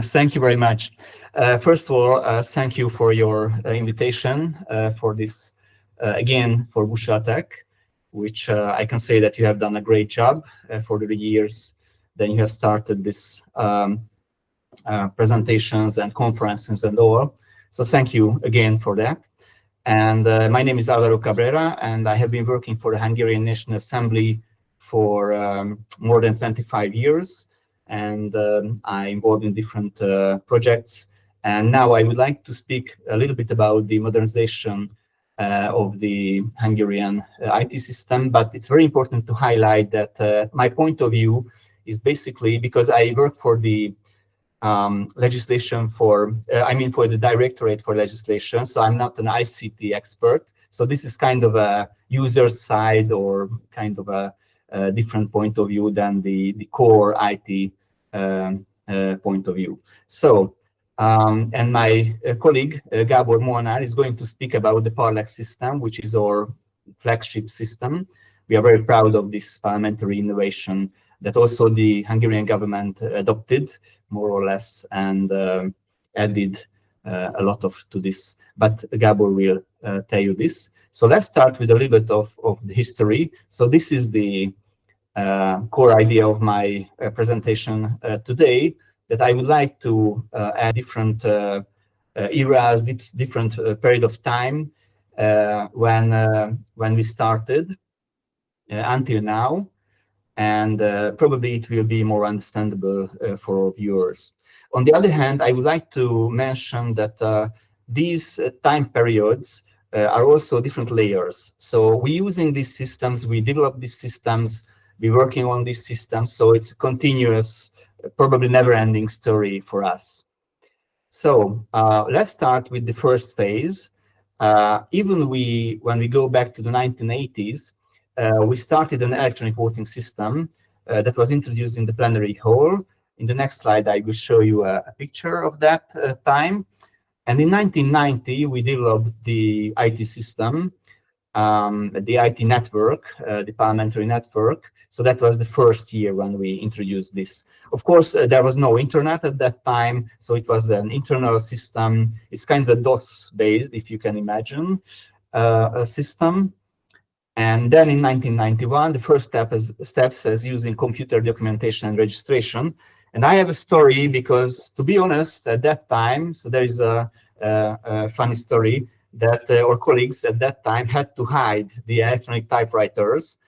Thank you very much. First of all, thank you for your invitation for this, again, for Bússola Tech, which I can say that you have done a great job for the years. Then you have started this presentations and conferences and all. So thank you again for that. And my name is Alvaro Cabrera, and I have been working for the Hungarian National Assembly for more than 25 years. And I'm involved in different projects. And now I would like to speak a little bit about the modernization of the Hungarian IT system. But it's very important to highlight that my point of view is basically because I work for the legislation for the Directorate for Legislation. So I'm not an ICT expert. So this is kind of a user side or kind of a different point of view than the core IT point of view. So, and my colleague, Gábor Molnár, is going to speak about the Parlex system, which is our flagship system. We are very proud of this parliamentary innovation that also the Hungarian government adopted, more or less, and added a lot to this. But Gábor will tell you this. So let's start with a little bit of the history. So this is the core idea of my presentation today, that I would like to add different eras, different period of time when we started until now, and probably it will be more understandable for our viewers. On the other hand, I would like to mention that these time periods are also different layers. So we're using these systems, we develop these systems, we're working on these systems, so it's a continuous, probably never-ending story for us. So let's start with the first phase. When we go back to the 1980s, we started an electronic voting system that was introduced in the plenary hall. In the next slide, I will show you a picture of that time. And in 1990, we developed the IT system, the IT network, the parliamentary network. So that was the first year when we introduced this. Of course, there was no internet at that time, so it was an internal system. It's kind of DOS-based, if you can imagine, a system. And then in 1991, the first steps as using computer documentation and registration. And I have a story because, to be honest, at that time, so there is a funny story that our colleagues at that time had to hide the electronic typewriters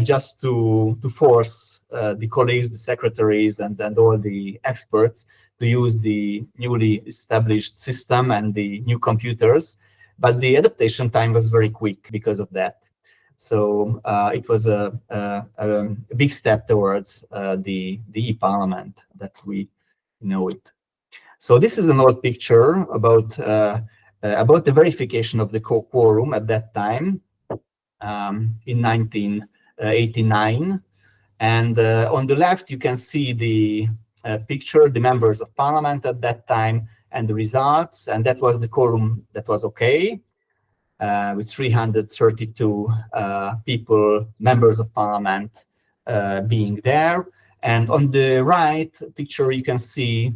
just to force the colleagues, the secretaries, and all the experts to use the newly established system and the new computers. But the adaptation time was very quick because of that. So it was a big step towards the e-parliament that we know it. So this is an old picture about the verification of the quorum at that time in 1989. And on the left, you can see the picture, the members of parliament at that time, and the results. And that was the quorum that was okay, with 332 people, members of parliament, being there. And on the right picture, you can see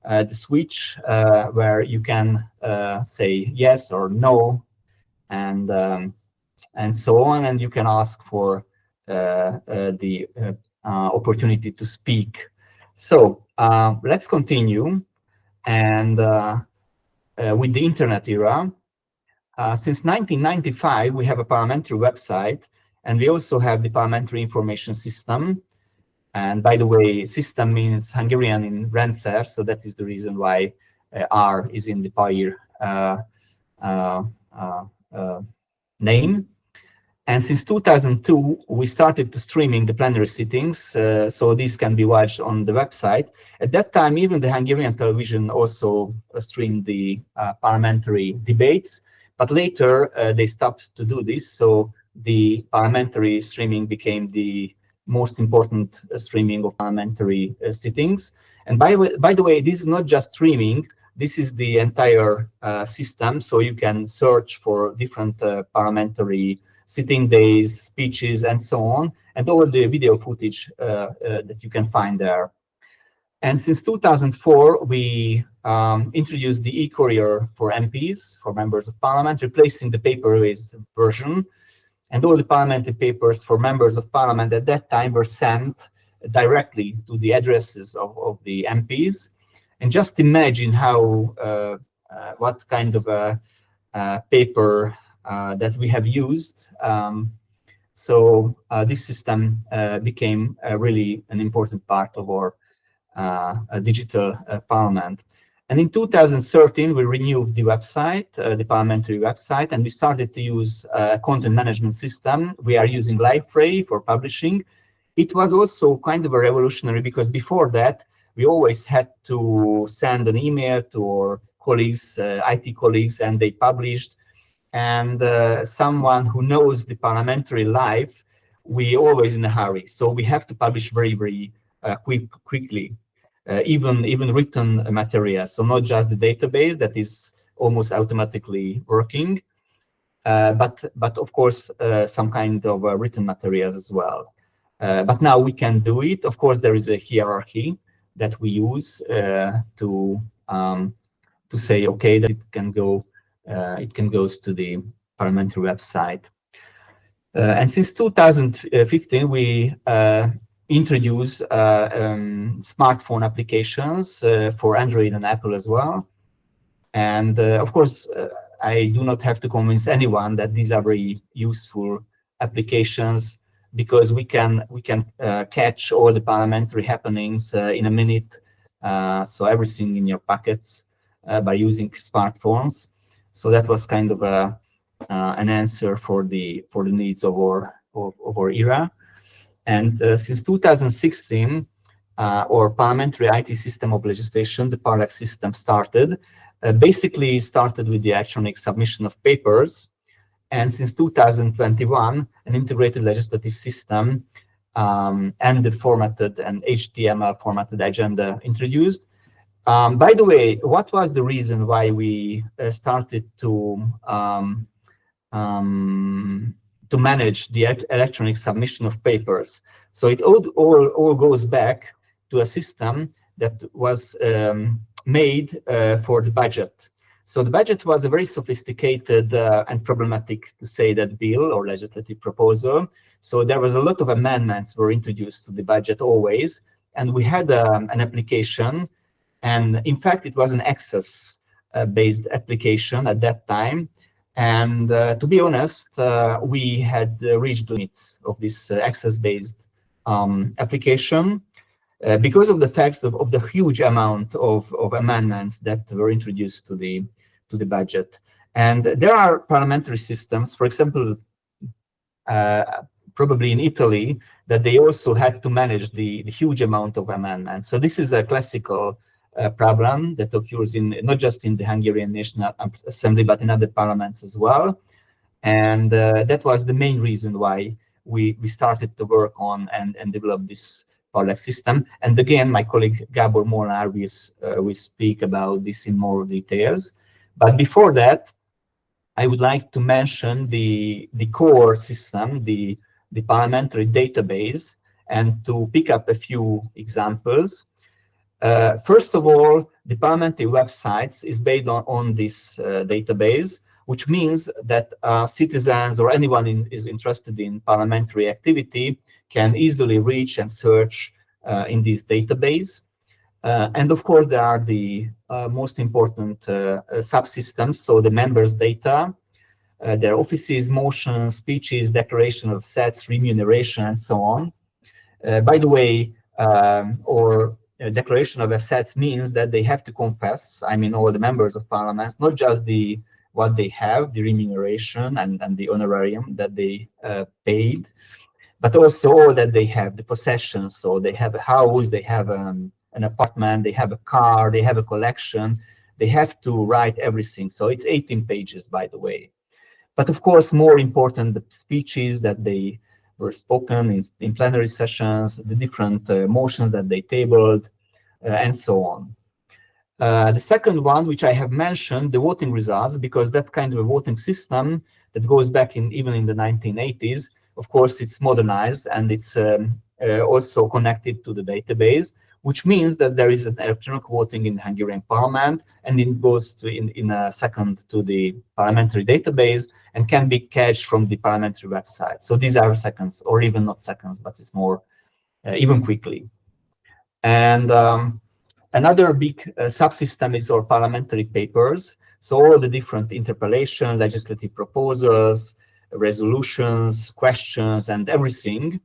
the switch where you can say yes or no, and so on, and you can ask for the opportunity to speak. So let's continue, and with the internet era. Since 1995, we have a parliamentary website, and we also have the parliamentary information system. And by the way, system means Hungarian in rendszer, so that is the reason why R is in the PAIR name. And since 2002, we started to streaming the plenary sittings, so these can be watched on the website. At that time, even the Hungarian television also streamed the parliamentary debates, but later they stopped to do this, so the parliamentary streaming became the most important streaming of parliamentary sittings. And by the way, this is not just streaming, this is the entire system, so you can search for different parliamentary sitting days, speeches, and so on, and all the video footage that you can find there. And since 2004, we introduced the e-courier for MPs, for members of parliament, replacing the paper-based version. And all the parliamentary papers for members of parliament at that time were sent directly to the addresses of the MPs. And just imagine how, what kind of a paper that we have used. So this system became really an important part of our digital parliament. And in 2013, we renewed the website, the parliamentary website, and we started to use a content management system. We are using Liferay for publishing. It was also kind of a revolutionary because before that, we always had to send an email to our colleagues, IT colleagues, and they published. And someone who knows the parliamentary life, we always in a hurry. So we have to publish very, very quickly. Even written material, so not just the database that is almost automatically working, but of course some kind of written materials as well. But now we can do it. Of course, there is a hierarchy that we use to say okay that it can go to the parliamentary website. And since 2015, we introduce smartphone applications for Android and Apple as well. And of course, I do not have to convince anyone that these are very useful applications because we can catch all the parliamentary happenings in a minute. So everything in your pockets by using smartphones. So that was kind of an answer for the needs of our era. And since 2016, our parliamentary IT system of legislation, the Parlex system, started. Basically started with the electronic submission of papers. And since 2021, an integrated legislative system and the formatted and HTML formatted agenda introduced. By the way, what was the reason why we started to manage the electronic submission of papers? So it all goes back to a system that was made for the budget. So the budget was a very sophisticated and problematic, to say that, bill or legislative proposal. So there was a lot of amendments were introduced to the budget always, and we had an application, and in fact it was an access-based application at that time. And to be honest, we had reached the limits of this access-based application because of the fact of the huge amount of amendments that were introduced to the budget. And there are parliamentary systems, for example, probably in Italy, that they also had to manage the huge amount of amendments. So this is a classical problem that occurs not just in the Hungarian National Assembly, but in other parliaments as well. And that was the main reason why we started to work on and develop this Parlex system. And again, my colleague Gabor Molnár will speak about this in more details. But before that, I would like to mention the core system, the parliamentary database, and to pick up a few examples. First of all, the parliamentary websites is based on this database, which means that citizens or anyone is interested in parliamentary activity can easily reach and search in this database. And of course, there are the most important subsystems, so the members' data, their offices, motions, speeches, declaration of assets, remuneration, and so on. By the way, or declaration of assets means that they have to confess, I mean, all the members of parliament, not just what they have, the remuneration and the honorarium that they paid, but also all that they have, the possessions. So they have a house, they have an apartment, they have a car, they have a collection. They have to write everything. So it's 18 pages, by the way. But of course, more important, the speeches that they were spoken in plenary sessions, the different motions that they tabled, and so on. The second one, which I have mentioned, the voting results, because that kind of a voting system that goes back even in the 1980s, of course, it's modernized and it's also connected to the database. which means that there is an electronic voting in the Hungarian parliament, and it goes to in a second to the parliamentary database and can be cached from the parliamentary website. So these are seconds, or even not seconds, but it's more even quickly. And another big subsystem is our parliamentary papers. So all the different interpellation, legislative proposals, resolutions, questions, and everything.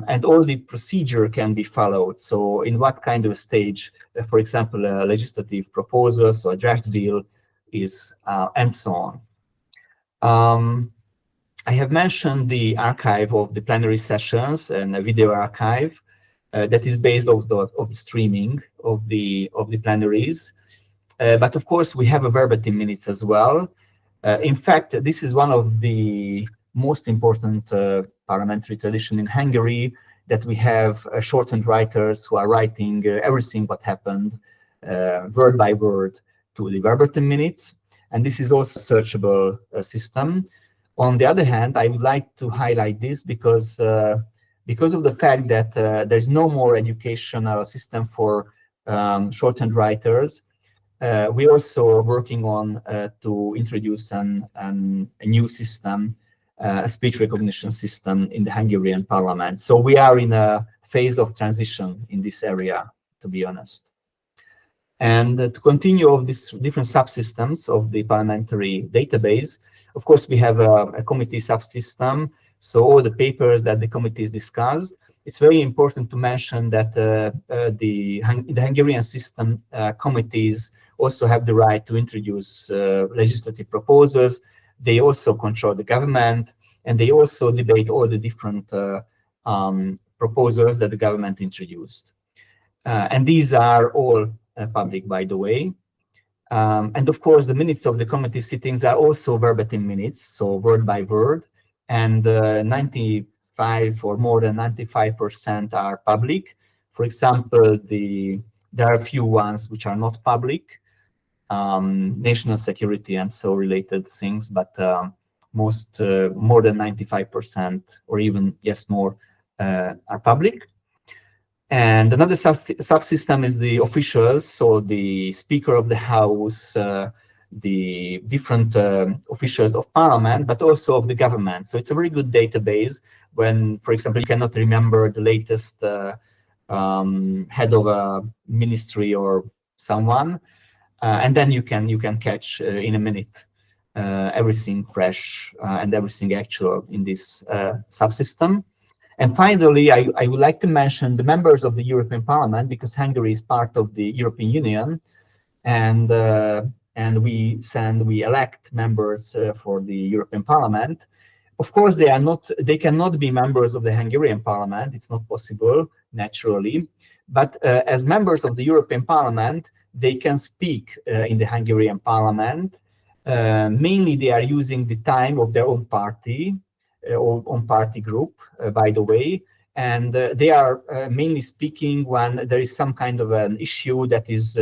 And all the procedure can be followed. So in what kind of stage, for example, a legislative proposal, so a draft bill is, and so on. I have mentioned the archive of the plenary sessions and a video archive that is based of the streaming of the plenaries. But of course, we have a verbatim minutes as well. In fact, this is one of the most important parliamentary tradition in Hungary, that we have shortened writers who are writing everything what happened word by word to the verbatim minutes. And this is also a searchable system. On the other hand, I would like to highlight this because of the fact that there's no more educational system for shortened writers. We're also working on to introduce a new system, a speech recognition system in the Hungarian parliament. So we are in a phase of transition in this area, to be honest. And to continue of these different subsystems of the parliamentary database, of course, we have a committee subsystem. So all the papers that the committees discussed. It's very important to mention that the Hungarian system committees also have the right to introduce legislative proposals. They also control the government, and they also debate all the different proposals that the government introduced. And these are all public, by the way. And of course, the minutes of the committee sittings are also verbatim minutes, so word by word, and 95 or more than 95% are public. For example, there are a few ones which are not public, national security and so related things, but most more than 95% or even more are public. And another subsystem is the officials, so the Speaker of the House, the different officials of Parliament, but also of the government. So it's a very good database when, for example, you cannot remember the latest head of a ministry or someone, and then you can catch in a minute everything fresh and everything actual in this subsystem. And finally, I would like to mention the members of the European Parliament, because Hungary is part of the European Union, and we elect members for the European Parliament. Of course, they cannot be members of the Hungarian Parliament. It's not possible, naturally. But as members of the European Parliament, they can speak in the Hungarian Parliament. Mainly, they are using the time of their own party, or own party group, by the way, and they are mainly speaking when there is some kind of an issue that is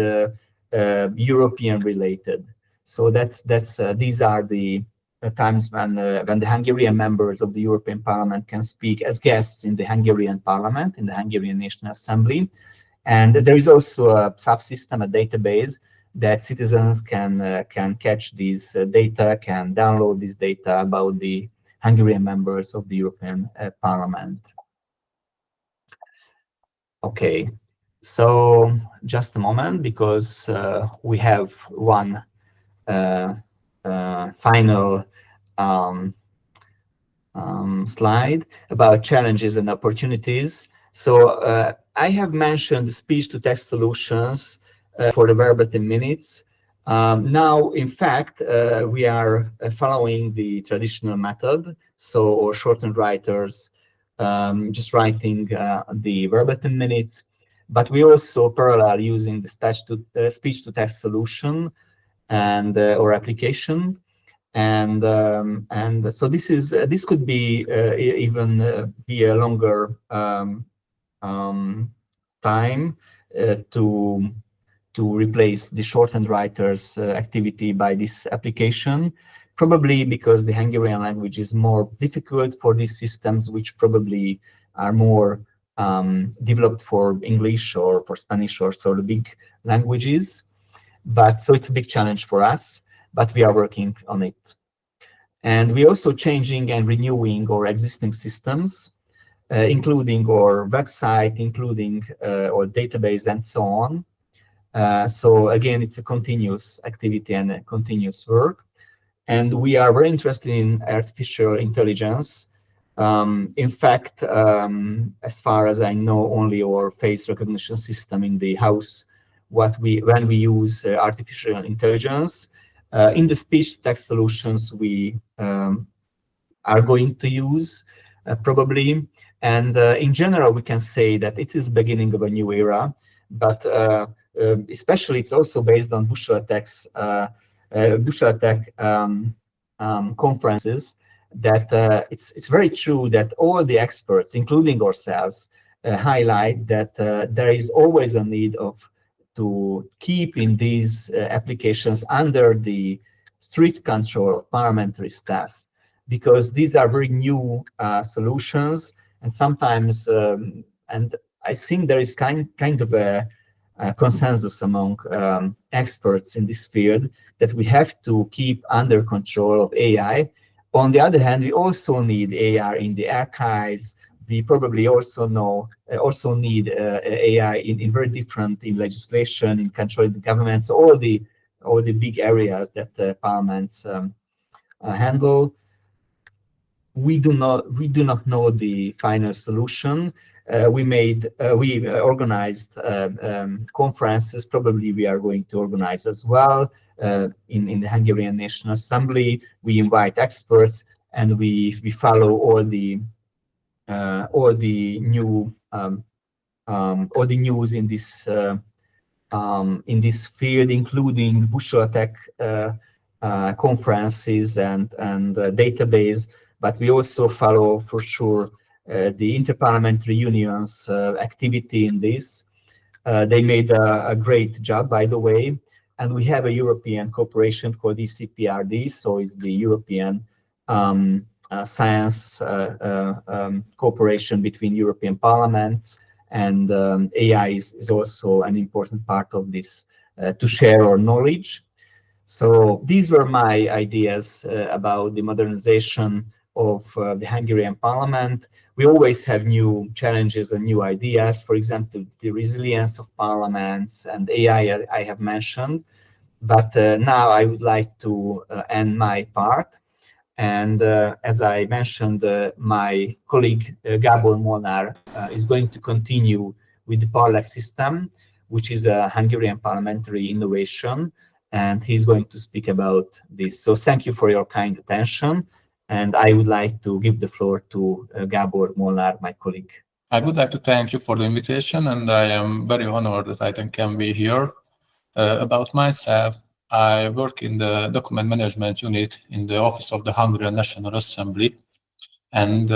European related. So these are the times when the Hungarian members of the European Parliament can speak as guests in the Hungarian Parliament, in the Hungarian National Assembly. And there is also a subsystem, a database that citizens can catch these data, can download this data about the Hungarian members of the European Parliament. Okay, so just a moment, because we have one final slide about challenges and opportunities. So I have mentioned speech-to-text solutions for the verbatim minutes. Now, in fact, we are following the traditional method, so shortened writers just writing the verbatim minutes, but we also parallel using the speech-to-text solution and or application, and so this could be even be a longer time to replace the shortened writers activity by this application, probably because the Hungarian language is more difficult for these systems, which probably are more developed for English or for Spanish or sort of big languages. But so it's a big challenge for us, but we are working on it. And we're also changing and renewing our existing systems, including our website, including our database and so on. So again, it's a continuous activity and a continuous work. And we are very interested in artificial intelligence. In fact, as far as I know, only our face recognition system in the house, when we use artificial intelligence. In the speech-to-text solutions, we are going to use probably. And in general, we can say that it is the beginning of a new era, but especially it's also based on Bússola Tech conferences, that it's very true that all the experts, including ourselves, highlight that there is always a need to keep in these applications under the strict control of parliamentary staff, because these are very new solutions, and sometimes, and I think there is kind of a consensus among experts in this field that we have to keep under control of AI. On the other hand, we also need AI in the archives. We probably also need AI in very different, in legislation, in controlling the governments, all the big areas that parliaments handle. We do not know the final solution. We organized conferences. Probably we are going to organize as well in the Hungarian National Assembly. We invite experts, and we follow all the news in this field, including Bússola Tech conferences and database. But we also follow for sure the Interparliamentary Union's activity in this. They made a great job, by the way, and we have a European cooperation called ECPRD, so it's the European science cooperation between European parliaments, and AI is also an important part of this to share our knowledge. So these were my ideas about the modernization of the Hungarian parliament. We always have new challenges and new ideas. For example, the resilience of parliaments and AI I have mentioned. But now I would like to end my part. And as I mentioned, my colleague Gábor Molnár is going to continue with the Parlex system, which is a Hungarian parliamentary innovation, and he's going to speak about this. So thank you for your kind attention, and I would like to give the floor to Gábor Molnár, my colleague. I would like to thank you for the invitation, and I am very honored that I can be here. About myself, I work in the document management unit in the office of the Hungarian National Assembly. And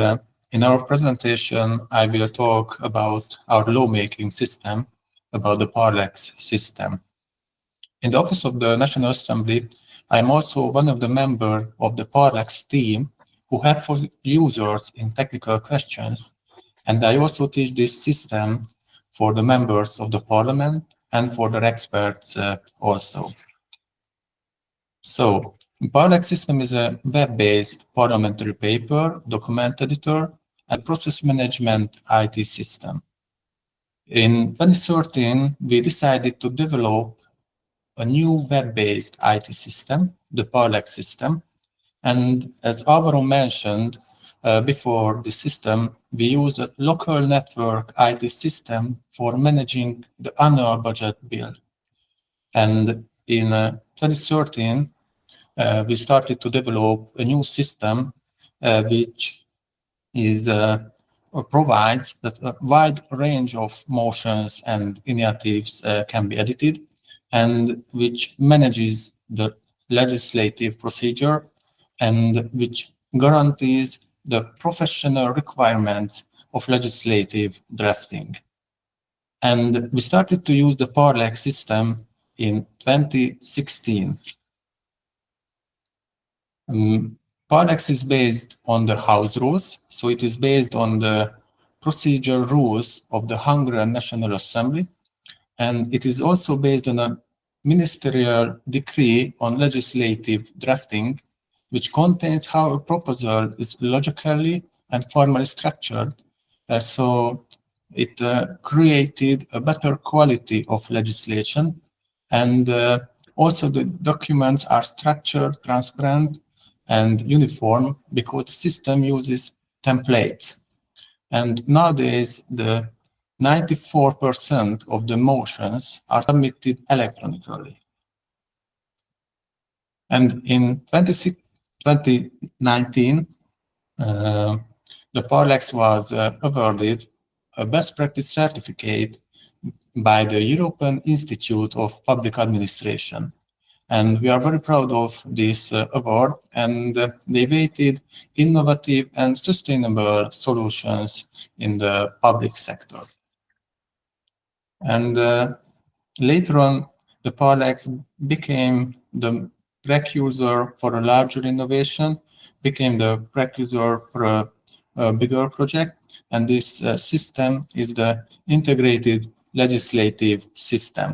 in our presentation, I will talk about our lawmaking system, about the Parlex system. In the office of the National Assembly, I'm also one of the members of the Parlex team who help for users in technical questions. And I also teach this system for the members of the Parliament and for the experts also. So, Parlex system is a web-based parliamentary paper, document editor, and process management IT system. In 2013, we decided to develop a new web-based IT system, the Parlex system. And as Alvaro mentioned before the system, we used a local network IT system for managing the annual budget bill. And in 2013, we started to develop a new system which provides that a wide range of motions and initiatives can be edited, and which manages the legislative procedure and which guarantees the professional requirements of legislative drafting. And we started to use the Parlex system in 2016. Parlex is based on the house rules, so it is based on the procedure rules of the Hungarian National Assembly, and it is also based on a ministerial decree on legislative drafting, which contains how a proposal is logically and formally structured. So it created a better quality of legislation, and also the documents are structured, transparent, and uniform because the system uses templates. And nowadays, the 94% of the motions are submitted electronically. And in 2019, the Parlex was awarded a best practice certificate by the European Institute of Public Administration. And we are very proud of this award, and they weighted innovative and sustainable solutions in the public sector. And later on, the Parlex became the precursor for a larger innovation, became the precursor for a bigger project, and this system is the Integrated Legislative System,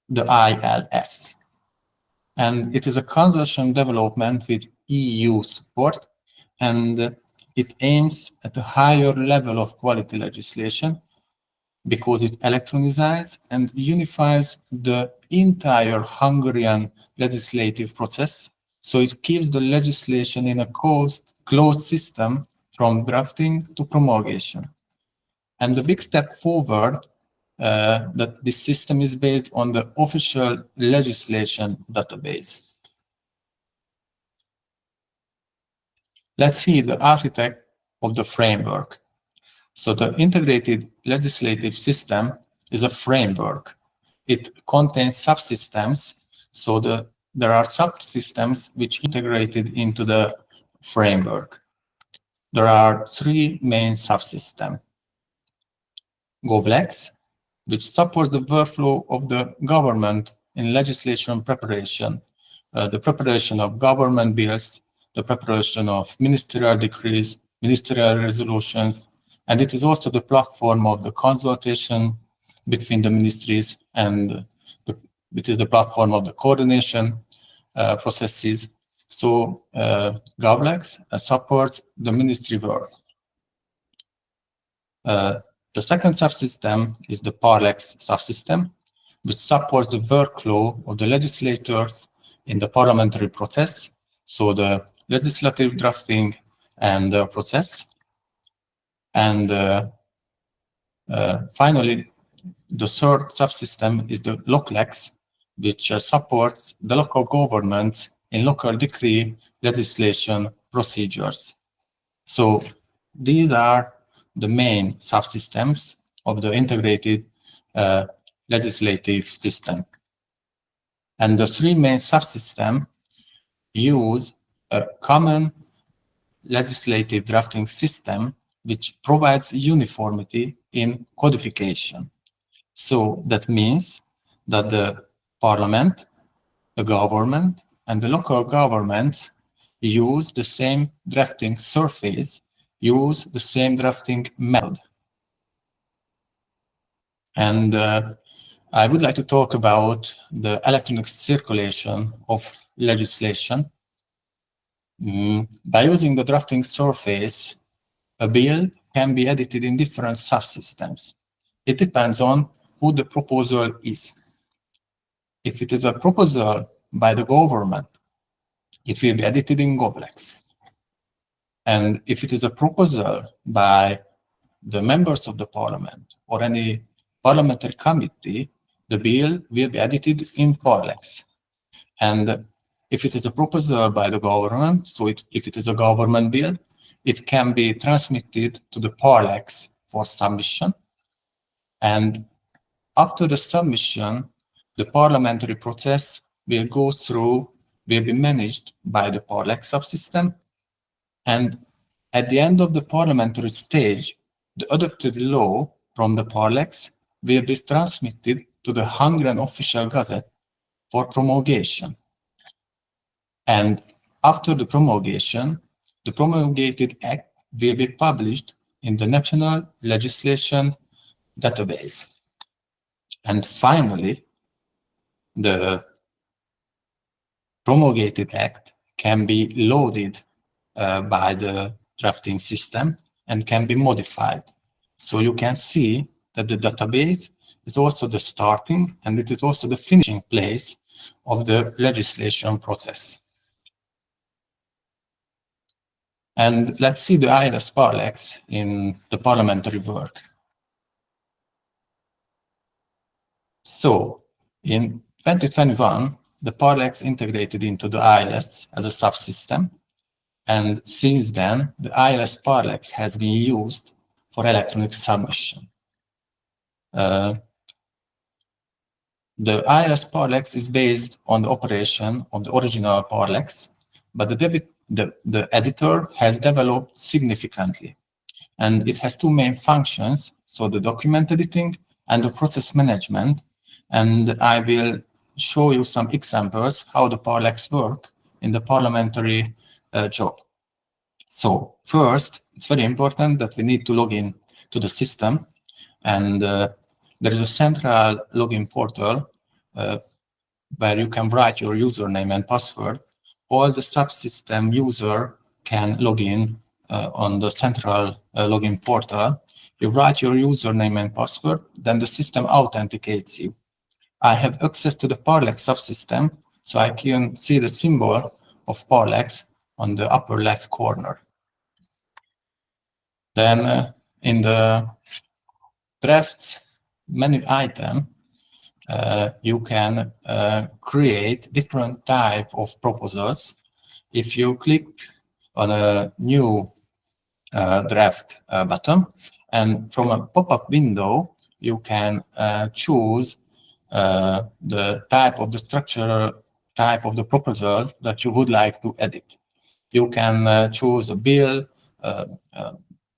the ILS. And it is a consortium development with EU support, and it aims at a higher level of quality legislation because it electronizes and unifies the entire Hungarian legislative process. So it keeps the legislation in a closed system from drafting to promulgation. And the big step forward that this system is based on the official legislation database. Let's see the architect of the framework. So the integrated legislative system is a framework. It contains subsystems. So there are subsystems which integrated into the framework. There are three main subsystems. GovLex, which supports the workflow of the government in legislation preparation, the preparation of government bills, the preparation of ministerial decrees, ministerial resolutions, and it is also the platform of the consultation between the ministries, and it is the platform of the coordination processes. So GovLex supports the ministry work. The second subsystem is the Parlex subsystem, which supports the workflow of the legislators in the parliamentary process, so the legislative drafting and the process. And finally, the third subsystem is the LocLex, which supports the local government in local decree legislation procedures. So these are the main subsystems of the integrated legislative system. And the three main subsystems use a common legislative drafting system which provides uniformity in codification. So that means that the parliament, the government, and the local governments use the same drafting surface, use the same drafting method. And I would like to talk about the electronic circulation of legislation. By using the drafting surface, a bill can be edited in different subsystems. It depends on who the proposal is. If it is a proposal by the government, it will be edited in GovLex. And if it is a proposal by the members of the parliament or any parliamentary committee, the bill will be edited in Parlex. And if it is a proposal by the government, so if it is a government bill, it can be transmitted to the Parlex for submission. And after the submission, the parliamentary process will be managed by the Parlex subsystem. And at the end of the parliamentary stage, the adopted law from the Parlex will be transmitted to the Hungarian official gazette for promulgation. And after the promulgation, the promulgated act will be published in the National Legislation database. And finally, the promulgated act can be loaded by the drafting system and can be modified. So you can see that the database is also the starting and it is also the finishing place of the legislation process. And let's see the ILS Parlex in the parliamentary work. So in 2021, the Parlex integrated into the ILS as a subsystem. And since then, the ILS Parlex has been used for electronic submission. The ILS Parlex is based on the operation of the original Parlex, but the editor has developed significantly. And it has two main functions, so the document editing and the process management. And I will show you some examples how the Parlex work in the parliamentary job. So first, it's very important that we need to log in to the system. And there is a central login portal where you can write your username and password. All the subsystem user can log in on the central login portal. You write your username and password, then the system authenticates you. I have access to the Parlex subsystem, so I can see the symbol of Parlex on the upper left corner. Then in the drafts menu item, you can create different type of proposals. If you click on a new draft button, and from a pop-up window, you can choose the type of the structure, type of the proposal that you would like to edit. You can choose a bill,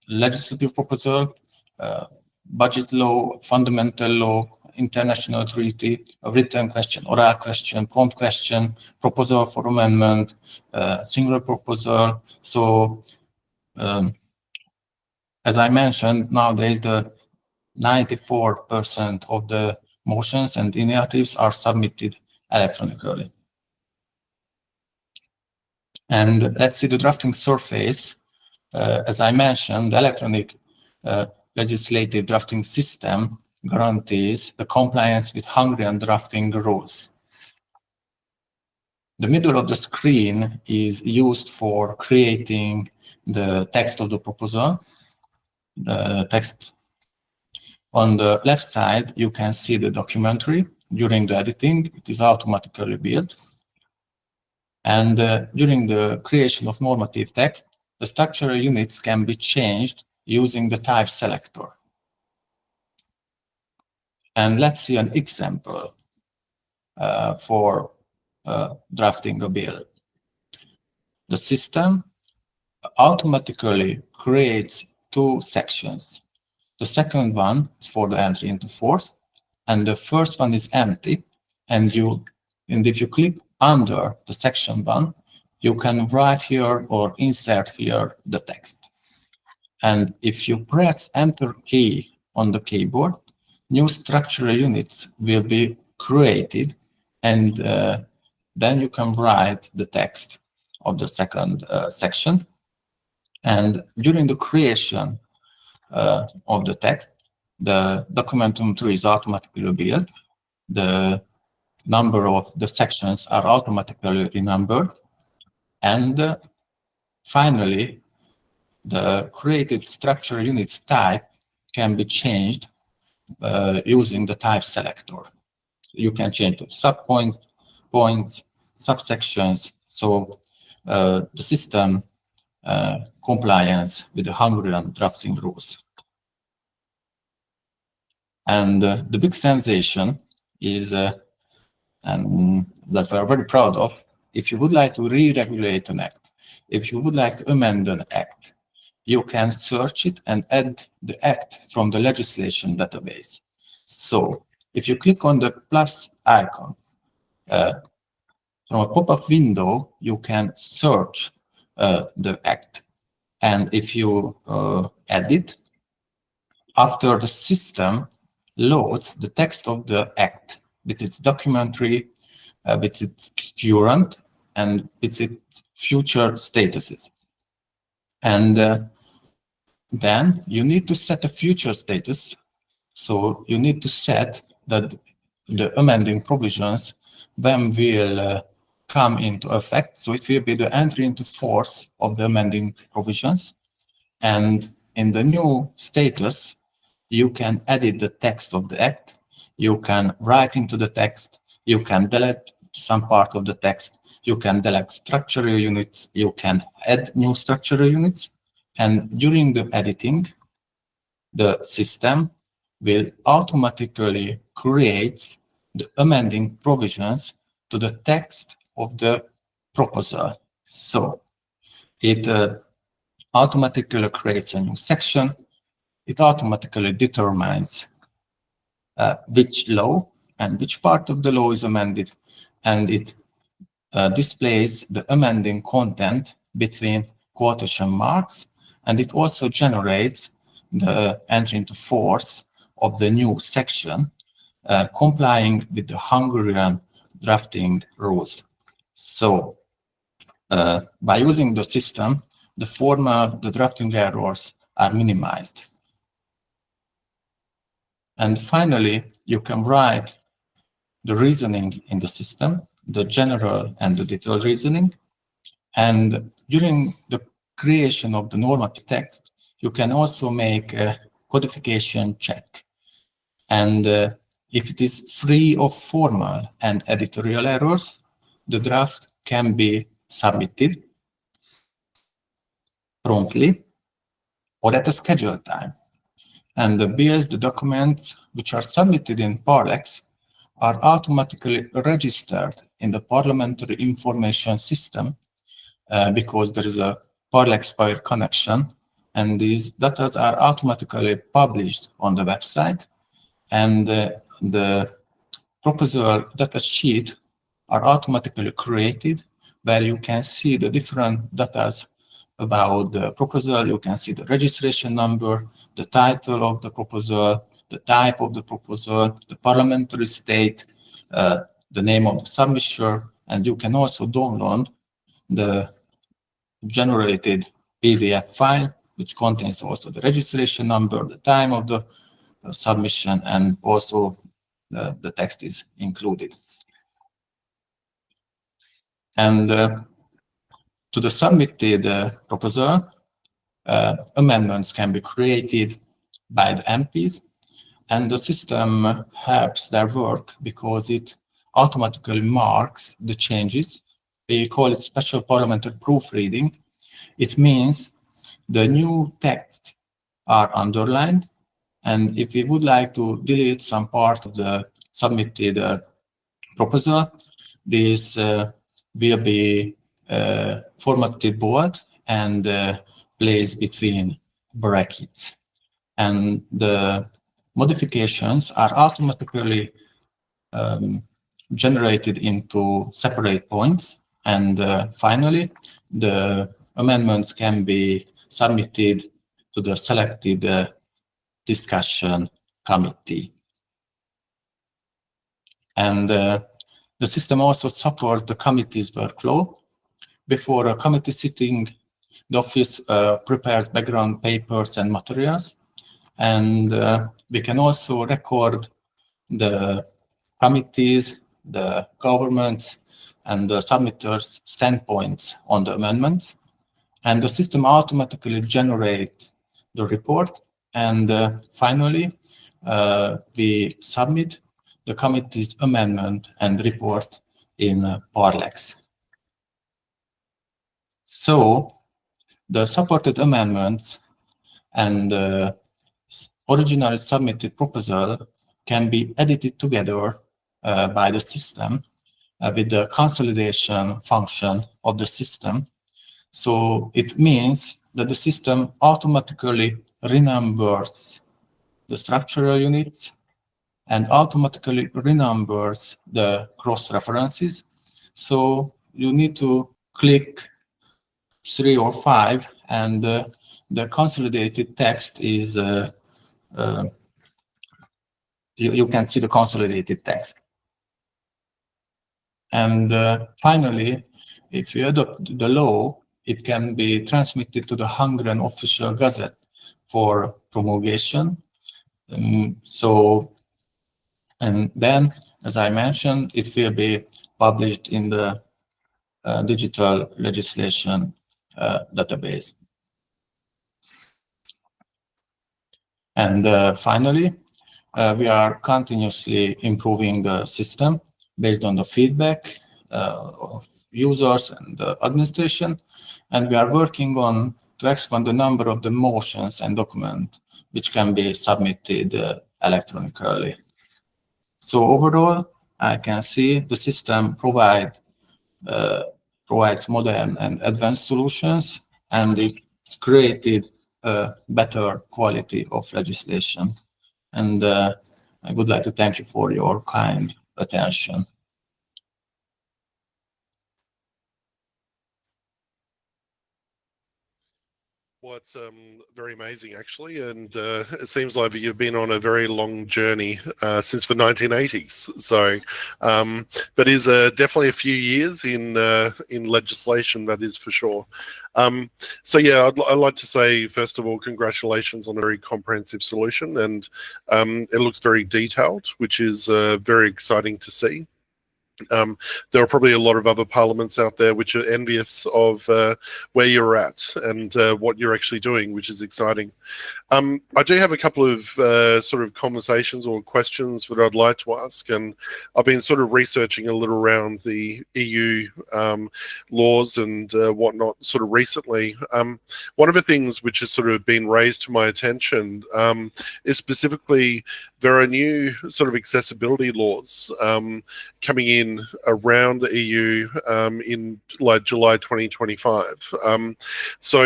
legislative proposal, budget law, fundamental law, international treaty, a written question, oral question, prompt question, proposal for amendment, single proposal. So, as I mentioned, nowadays the 94% of the motions and initiatives are submitted electronically. And let's see the drafting surface. As I mentioned, the electronic legislative drafting system guarantees the compliance with Hungarian drafting rules. The middle of the screen is used for creating the text of the proposal. The text on the left side, you can see the documentary. During the editing, it is automatically built. And during the creation of normative text, the structural units can be changed using the type selector. And let's see an example for drafting a bill. The system automatically creates two sections. The second one is for the entry into force, and the first one is empty. And if you click under the section 1, you can write here or insert here the text. And if you press Enter key on the keyboard, new structural units will be created, and then you can write the text of the second section. And during the creation of the text, the documentum tree is automatically built. The number of the sections are automatically renumbered. And finally, the created structure units type can be changed using the type selector. You can change the subpoints, points, subsections. So the system compliance with the Hungarian drafting rules. And the big sensation is, and that we are very proud of, if you would like to re-regulate an act, if you would like to amend an act, you can search it and add the act from the legislation database. So if you click on the plus icon, from a pop-up window, you can search the act. And if you edit after the system loads the text of the act with its documentary, with its current, and with its future statuses. And then you need to set a future status. So you need to set that the amending provisions then will come into effect. So it will be the entry into force of the amending provisions. And in the new status, you can edit the text of the act. You can write into the text. You can delete some part of the text. You can delete structural units. You can add new structural units. And during the editing, the system will automatically create the amending provisions to the text of the proposal. So it automatically creates a new section. It automatically determines which law and which part of the law is amended, and it displays the amending content between quotation marks, and it also generates the entry into force of the new section, complying with the Hungarian drafting rules. So by using the system, the drafting errors are minimized. And finally, you can write the reasoning in the system, the general and the detailed reasoning. And during the creation of the normative text, you can also make a codification check. And if it is free of formal and editorial errors, the draft can be submitted promptly or at a scheduled time. And the bills, the documents which are submitted in Parlex are automatically registered in the Parliamentary information system because there is a Parlex connection, and these data are automatically published on the website, and the proposal data sheet are automatically created where you can see the different data about the proposal. You can see the registration number, the title of the proposal, the type of the proposal, the parliamentary state, the name of the submitter, and you can also download the generated PDF file, which contains also the registration number, the time of the submission, and also the text is included. And to the submitted proposal, amendments can be created by the MPs, and the system helps their work because it automatically marks the changes. We call it special parliamentary proofreading. It means the new texts are underlined, and if we would like to delete some part of the submitted proposal, this will be formatted bold and placed between brackets. And the modifications are automatically generated into separate points. And finally, the amendments can be submitted to the selected discussion committee. And the system also supports the committee's workflow. Before a committee sitting, the office prepares background papers and materials. And we can also record the committees, the governments, and the submitters' standpoints on the amendments. And the system automatically generates the report. And finally, we submit the committee's amendment and report in Parlex. So the supported amendments and the originally submitted proposal can be edited together by the system with the consolidation function of the system. So it means that the system automatically renumbers the structural units and automatically renumbers the cross-references. So you need to click 3 or 5, and the consolidated text is, you can see the consolidated text. And finally, if you adopt the law, it can be transmitted to the Hungarian official gazette for promulgation. And then, as I mentioned, it will be published in the digital legislation database. And finally, we are continuously improving the system based on the feedback of users and the administration. And we are working on to expand the number of the motions and documents which can be submitted electronically. So overall, I can see the system provides modern and advanced solutions, and it's created a better quality of legislation. And I would like to thank you for your kind attention. Well, it's very amazing, actually, and it seems like you've been on a very long journey since the 1980s. So, but is definitely a few years in legislation, that is for sure. So, yeah, I'd like to say, first of all, congratulations on a very comprehensive solution, and it looks very detailed, which is very exciting to see. There are probably a lot of other parliaments out there which are envious of where you're at and what you're actually doing, which is exciting. I do have a couple of sort of conversations or questions that I'd like to ask, and I've been sort of researching a little around the EU laws and whatnot sort of recently. One of the things which has sort of been raised to my attention is specifically there are new sort of accessibility laws coming in around the EU in like July 2025. So,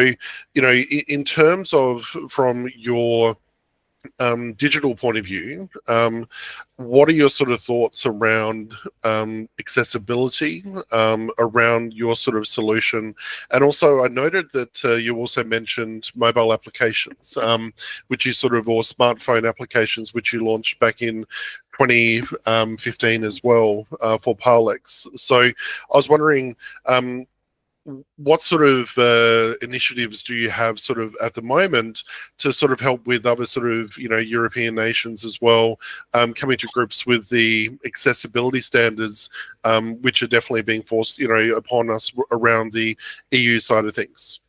you know, in terms of from your digital point of view, what are your sort of thoughts around accessibility around your sort of solution? And also I noted that you also mentioned mobile applications, which you sort of, or smartphone applications, which you launched back in 2015 as well for Parlex. So I was wondering, what sort of initiatives do you have sort of at the moment to sort of help with other sort of, you know, European nations as well, coming to grips with the accessibility standards, which are definitely being forced, you know, upon us around the EU side of things?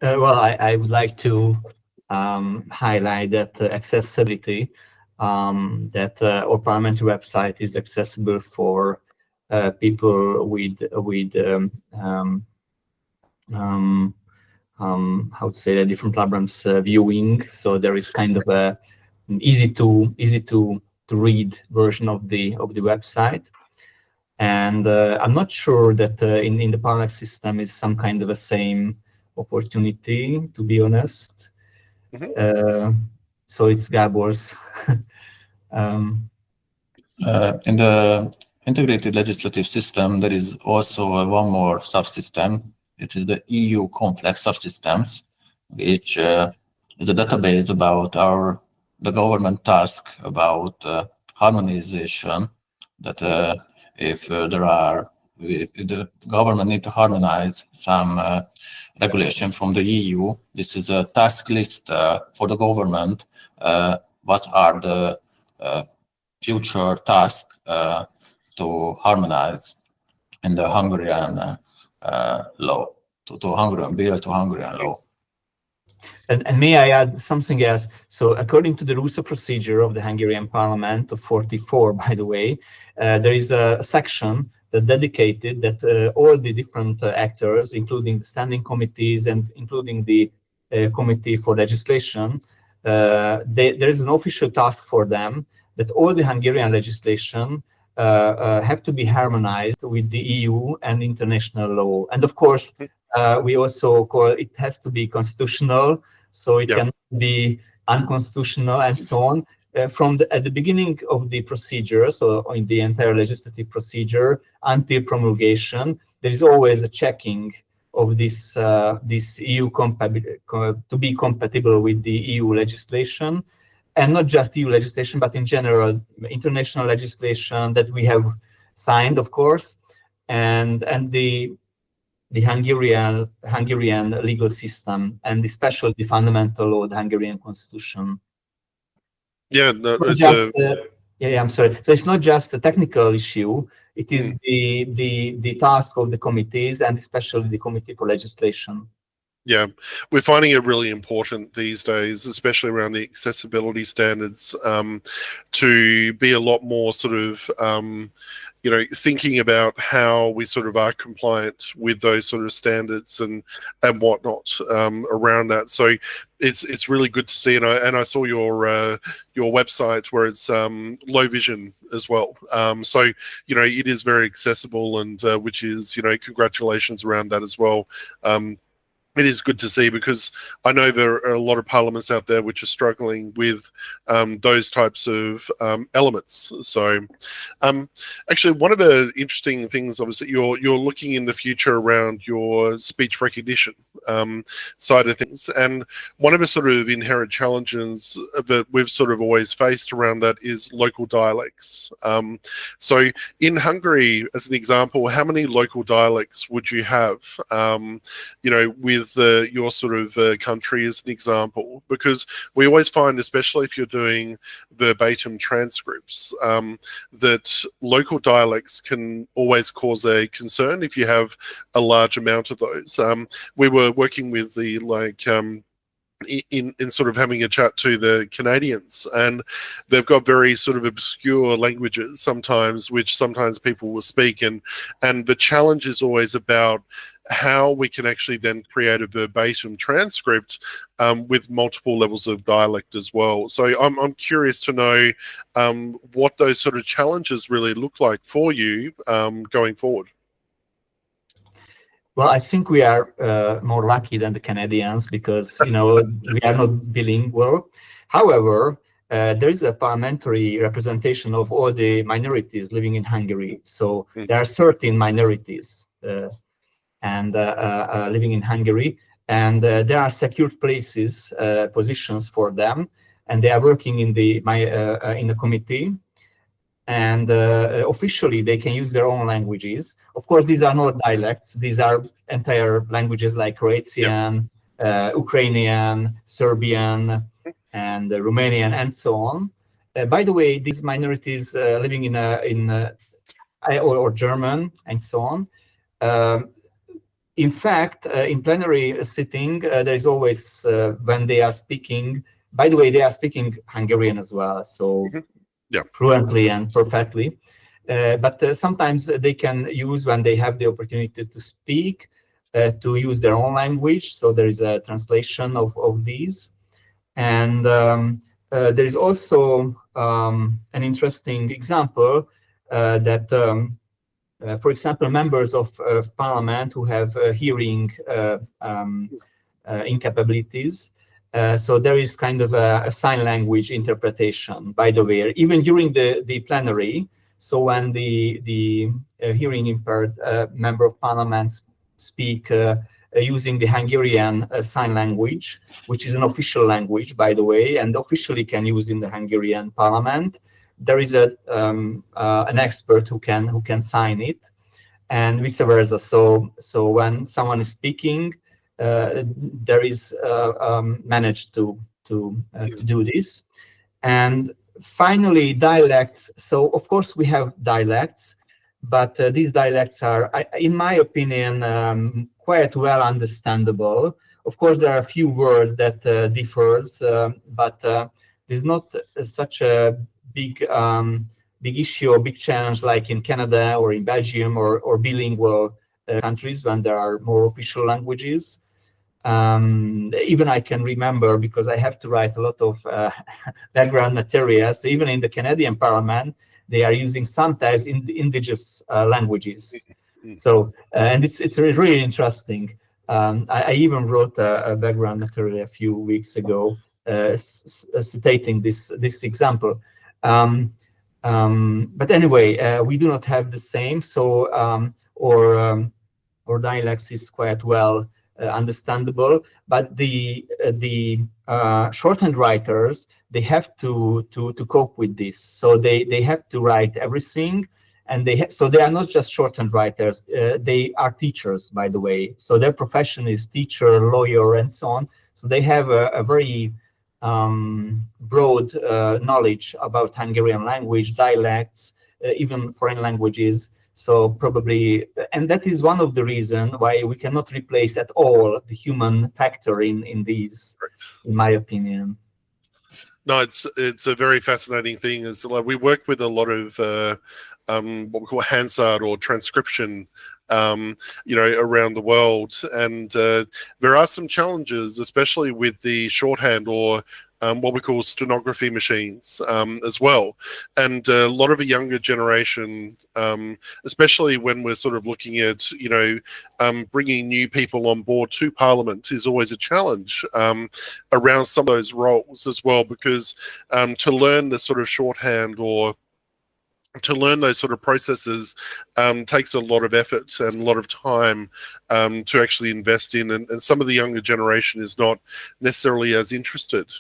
Well, I would like to highlight that accessibility, that our parliamentary website is accessible for people with how to say that, different programs viewing. So there is kind of a an easy to read version of the website. And I'm not sure that in the Parlex system is some kind of a same opportunity, to be honest. So it's Gabor's. In the integrated legislative system, there is also one more subsystem. It is the EU complex subsystems, which is a database about the government task about harmonization. That if the government need to harmonize some regulation from the EU, this is a task list for the government. What are the future tasks to harmonize in the Hungarian law, to Hungarian bill, to Hungarian law. And may I add something else? So according to the rules of procedure of the Hungarian Parliament of 44, by the way, there is a section that dedicated that all the different actors, including the standing committees and including the committee for legislation, there is an official task for them that all the Hungarian legislation have to be harmonized with the EU and international law. And of course, we also call it has to be constitutional, so it cannot be unconstitutional and so on. at the beginning of the procedure, so in the entire legislative procedure until promulgation, there is always a checking of this EU to be compatible with the EU legislation, and not just EU legislation, but in general international legislation that we have signed, of course, and the Hungarian legal system, and especially the fundamental law, the Hungarian constitution. Yeah, no, I'm sorry. So it's not just a technical issue. It is the task of the committees, and especially the Committee for Legislation. Yeah, we're finding it really important these days, especially around the accessibility standards, to be a lot more sort of, thinking about how we sort of are compliant with those sort of standards and whatnot around that. So it's really good to see, and I saw your website where it's low vision as well. So it is very accessible, and which is congratulations around that as well. It is good to see, because I know there are a lot of parliaments out there which are struggling with those types of elements. So actually, one of the interesting things, obviously, you're looking in the future around your speech recognition side of things. And one of the sort of inherent challenges that we've sort of always faced around that is local dialects. So in Hungary, as an example, how many local dialects would you have, with your sort of country as an example? Because we always find, especially if you're doing verbatim transcripts, that local dialects can always cause a concern if you have a large amount of those. We were working with the in sort of having a chat to the Canadians, and they've got very sort of obscure languages sometimes, which sometimes people will speak, and the challenge is always about how we can actually then create a verbatim transcript with multiple levels of dialect as well. So I'm curious to know what those sort of challenges really look like for you going forward. Well, I think we are more lucky than the Canadians, because we are not bilingual. However, there is a parliamentary representation of all the minorities living in Hungary. So there are 13 minorities and living in Hungary, and there are secured places, positions for them, and they are working in the committee. And officially, they can use their own languages. Of course, these are not dialects. These are entire languages like Croatian, Ukrainian, Serbian, and Romanian, and so on. By the way, these minorities living or German, and so on. In fact, in plenary sitting, there is always, when they are speaking, by the way, they are speaking Hungarian as well, so fluently and perfectly. But sometimes they can use, when they have the opportunity to speak, to use their own language. So there is a translation of these. And there is also an interesting example that, for example, members of parliament who have hearing incapabilities, so there is kind of a sign language interpretation, by the way, even during the plenary. So when the hearing impaired member of parliament speak using the Hungarian sign language, which is an official language, by the way, and officially can use in the Hungarian parliament, there is an expert who can sign it, and vice versa. So when someone is speaking, there is managed to do this. And finally, dialects. So of course we have dialects, but these dialects are, in my opinion, quite well understandable. Of course, there are a few words that differs, but there's not such a big issue or big challenge like in Canada or in Belgium or bilingual countries when there are more official languages. Even I can remember, because I have to write a lot of background material. So even in the Canadian Parliament, they are using sometimes indigenous languages. So and it's really interesting. I even wrote a background material a few weeks ago stating this example. But anyway, we do not have the same. So or dialects is quite well understandable, but the shorthand writers, they have to cope with this. So they have to write everything, and so they are not just shorthand writers. They are teachers, by the way. So their profession is teacher, lawyer, and so on. So they have a very broad knowledge about Hungarian language, dialects, even foreign languages. So probably, and that is one of the reasons why we cannot replace at all the human factor in these, in my opinion. No, it's a very fascinating thing. Is like we work with a lot of what we call Hansard or transcription, around the world, and there are some challenges, especially with the shorthand or what we call stenography machines as well. And a lot of a younger generation, especially when we're sort of looking at, bringing new people on board to Parliament, is always a challenge around some of those roles as well, because to learn the sort of shorthand or to learn those sort of processes takes a lot of effort and a lot of time to actually invest in, and some of the younger generation is not necessarily as interested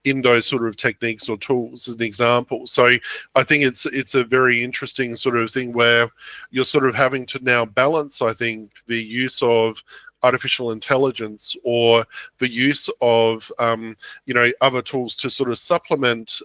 in those sort of techniques or tools, as an example. So I think it's a very interesting sort of thing where you're sort of having to now balance, I think, the use of artificial intelligence or the use of other tools to sort of supplement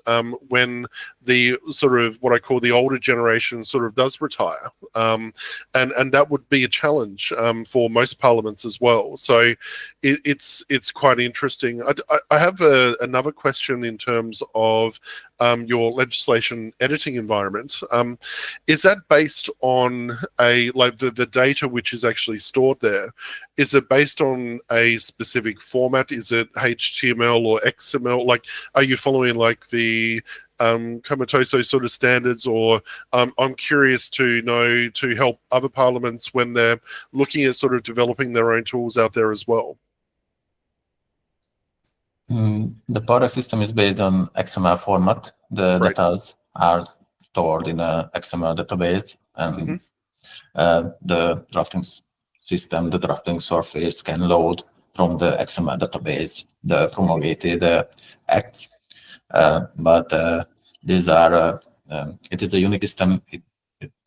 when the sort of what I call the older generation sort of does retire, and that would be a challenge for most parliaments as well. So it's quite interesting. I have another question in terms of your legislation editing environment. Is that based on the data which is actually stored there? Is it based on a specific format? Is it HTML or XML? Like, are you following like the Comitoso sort of standards, or I'm curious to know, to help other parliaments when they're looking at sort of developing their own tools out there as well? The product system is based on XML format. The data are stored in a XML database, and the drafting system, the drafting surface, can load from the XML database the promulgated acts. But these are it is a unique system.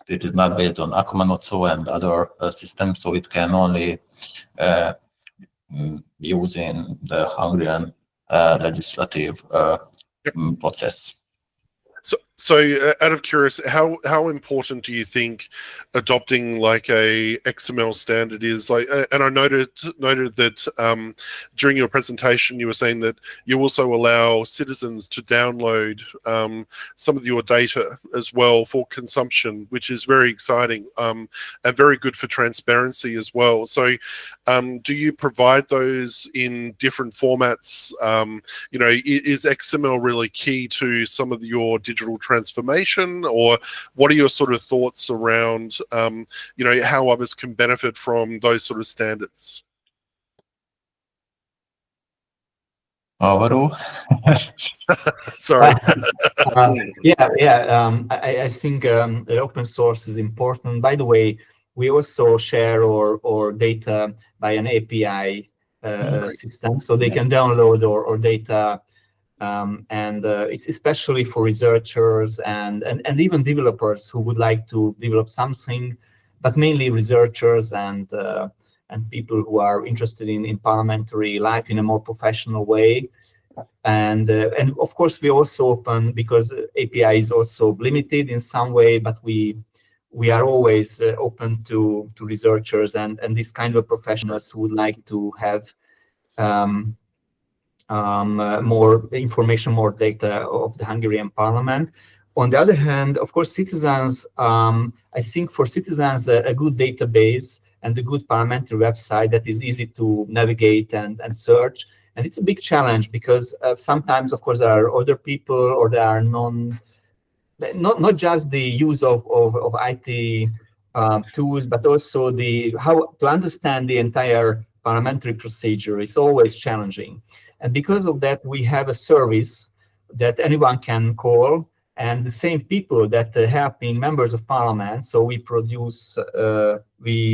It is not based on Akumanotso and other systems, so it can only use in the Hungarian legislative process. So out of curiosity, how important do you think adopting like a XML standard is? Like, and I noted that during your presentation you were saying that you also allow citizens to download some of your data as well for consumption, which is very exciting and very good for transparency as well. So do you provide those in different formats? Is XML really key to some of your digital transformation, or what are your sort of thoughts around how others can benefit from those sort of standards? Alvaro? Sorry. I think open source is important. By the way, we also share our data by an API system, so they can download our data. And it's especially for researchers and even developers who would like to develop something, but mainly researchers and people who are interested in parliamentary life in a more professional way. And of course we also open, because API is also limited in some way, but we are always open to researchers and this kind of professionals who would like to have more information, more data of the Hungarian parliament. On the other hand, of course, citizens, I think for citizens, a good database and a good parliamentary website that is easy to navigate and search. And it's a big challenge because sometimes, of course, there are other people, or there are not just the use of IT tools, but also how to understand the entire parliamentary procedure is always challenging. And because of that, we have a service that anyone can call, and the same people that helping members of parliament. So we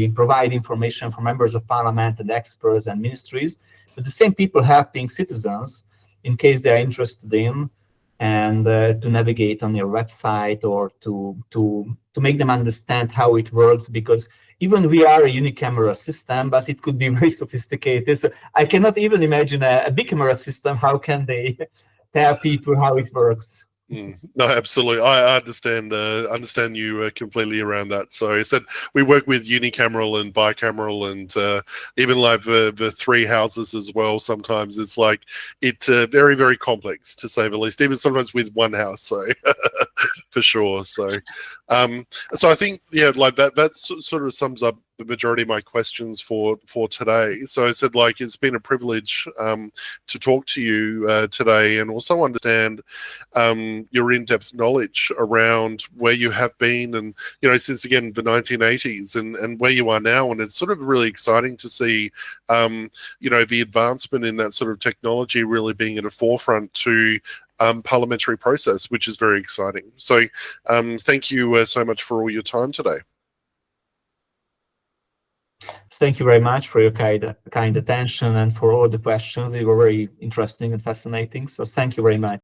provide information for members of parliament and experts and ministries, but the same people helping citizens in case they are interested in, and to navigate on your website, or to make them understand how it works, because even we are a unicamera system, but it could be very sophisticated. So I cannot even imagine a bicamera system. How can they tell people how it works? No, absolutely. I understand you completely around that. So I said we work with unicameral and bicameral, and even like the three houses as well. Sometimes it's like it's very, very complex, to say the least. Even sometimes with one house, so for sure. So so I think, yeah, like that sort of sums up the majority of my questions for today. So I said, like, it's been a privilege to talk to you today, and also understand your in-depth knowledge around where you have been, and, you know, since again the 1980s, and where you are now. And it's sort of really exciting to see, you know, the advancement in that sort of technology really being at a forefront to parliamentary process, which is very exciting. So thank you so much for all your time today. Thank you very much for your kind attention and for all the questions. They were very interesting and fascinating. So thank you very much.